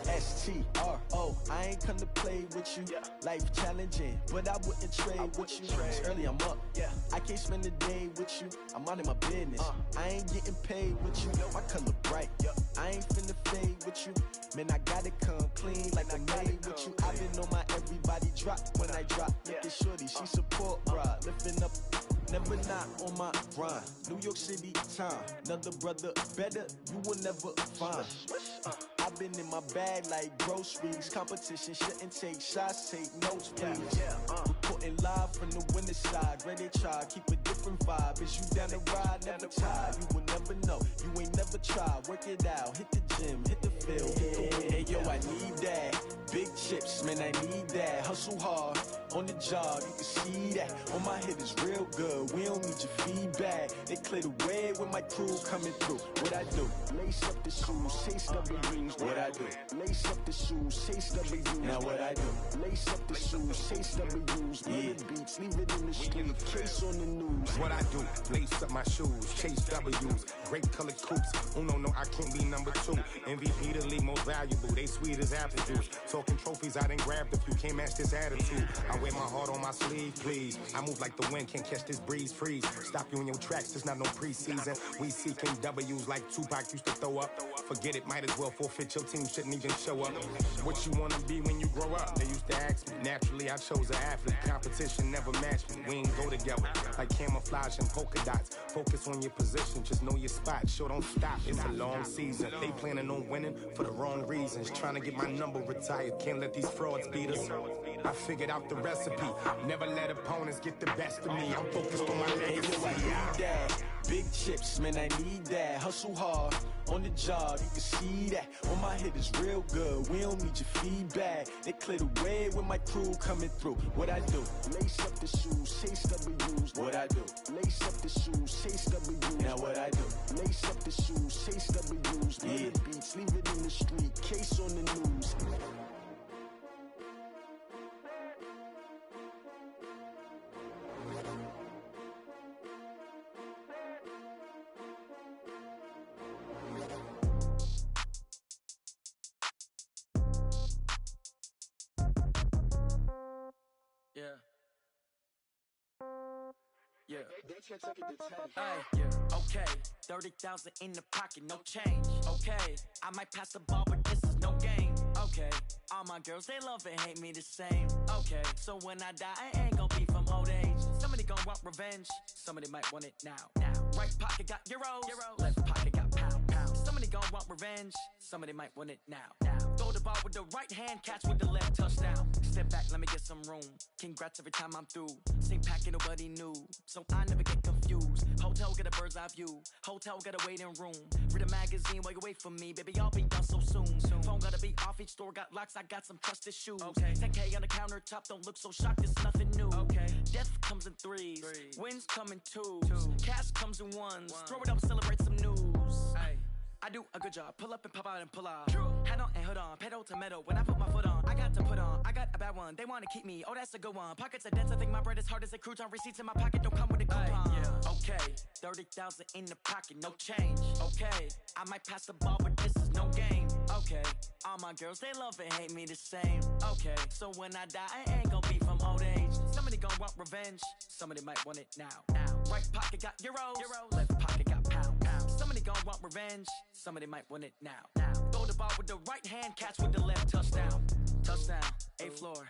Speaker 2: S-T-R-O. I ain't come to play with you.
Speaker 11: Yeah.
Speaker 2: Life challenging, but I wouldn't trade with you. It's early, I'm up.
Speaker 11: Yeah.
Speaker 2: I can't spend the day with you. I'm minding my business. I ain't getting paid with you. My color bright.
Speaker 11: Yeah.
Speaker 2: I ain't finna fade with you. Man, I gotta come clean like I'm made with you. I've been on my everybody drop when I drop. Look at shorty, she support ride. Lifting up, never not on my grind. New York City time. Another brother better, you will never find. I've been in my bag like groceries. Competition shouldn't take shots, take notes, please. Reporting live from the winter side. Ready to try, keep a different vibe. Is you down the ride, never tired. You will never know, you ain't never tried. Work it out, hit the gym, hit the field, hit the wind. Hey, yo, I need that. Big chips, man, I need that. Hustle hard, on the job, you can see that. On my head is real good, we don't need your feedback. They clear the way with my crew coming through. What I do? Lace up the shoes, chase W's. What I do? Lace up the shoes, chase W's. Now what I do? Lace up the shoes, chase W's. Yeah. Beats, leave it in the street, case on the news.
Speaker 12: What I do? Lace up my shoes, chase W's. Great colored coops. Oh no, I can't be number 2. MVP the league most valuable. They sweet as apple juice. Talking trophies, I didn't grab the few. Can't match this attitude. I wear my heart on my sleeve, please. I move like the wind, can't catch this breeze, freeze. Stop you in your tracks, there's not no preseason. We seeking W's like Tupac used to throw up. Forget it, might as well forfeit. Your team shouldn't even show up. What you wanna be when you grow up? They used to ask me. Naturally, I chose an athlete. Competition never matched me. We ain't go together like camouflage and polka dots. Focus on your position, just know your spot. Sure, don't stop. It's a long season. They planning on winning for the wrong reasons. Trying to get my number retired. Can't let these frauds beat us. I figured out the recipe. Never let opponents get the best of me. I'm focused on my legacy.
Speaker 2: Hey, yo, I need that. Big chips, man, I need that. Hustle hard, on the job, you can see that. On my head is real good, we don't need your feedback. They clear the way with my crew coming through. What I do? Lace up the shoes, chase W's. What I do? Lace up the shoes, chase W's. Now what I do? Lace up the shoes, chase W's. Yeah. Beats, leave it in the street, case on the news.
Speaker 13: Yeah. Yeah. Hey, yeah. Okay. 30,000 in the pocket, no change. Okay. I might pass the ball, but this is no game. Okay. All my girls, they love and hate me the same. Okay. So when I die, I ain't gonna be from old age. Somebody gonna want revenge. Somebody might want it now. Right pocket got euros. Left pocket got pounds. Somebody gonna want revenge. Somebody might want it now. Throw the ball with the right hand, catch with the left, touchdown. Step back, let me get some room. Congrats every time I'm through. Same packet, nobody knew, so I never get confused. Hotel get a bird's eye view. Hotel get a waiting room. Read a magazine while you wait for me, baby. I'll be done so soon. Phone gotta be off. Each store got locks. I got some trusted shoes. Okay. 10K on the countertop. Don't look so shocked. It's nothing new. Okay. Death comes in threes. Wins come in twos. Cash comes in ones. Throw it up, celebrate some news. Ay. I do a good job. Pull up and pop out and pull out. True. Head on and hood on. Pedal to metal. When I put my foot on, to put on. I got a bad one, they wanna keep me. Oh, that's a good one. Pockets are dense, I think my bread is hard as a crouton. Receipts in my pocket don't come with a coupon. Yeah. Okay, 30,000 in the pocket, no change. Okay, I might pass the ball, but this is no game. Okay, all my girls, they love and hate me the same. Okay, so when I die, I ain't gonna be from old age. Somebody gon' want revenge, somebody might want it now. Right pocket got euros, left pocket got pounds. Somebody gon' want revenge, somebody might want it now. Throw the ball with the right hand, catch with the left, touchdown. Touchdown, A floor,